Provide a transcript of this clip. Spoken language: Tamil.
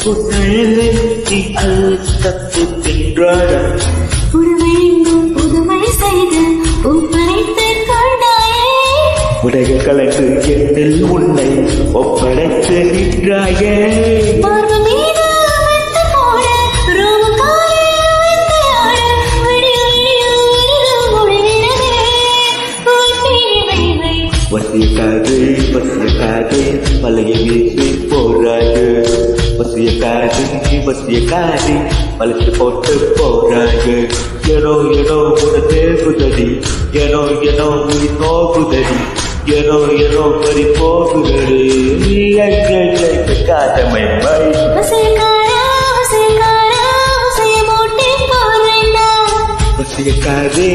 புன்னழலை நீ அழுத்தத்து தின்றாயா புதுமை செய்து ஒப்படைத்து கொண்டாயே உடைய கலந்து என்னில் உன்னை ஒப்படைத்து நின்றாயே வசியக்காதே மலையை வீசி போராது வசியக்காதே மலைச்சு போட்டு போராது ஏனோ உனதே குதடி ஏனோ உயிர் நோக்குதடி ஏனோ பறி போகுதடி காதமை வசியக்காதே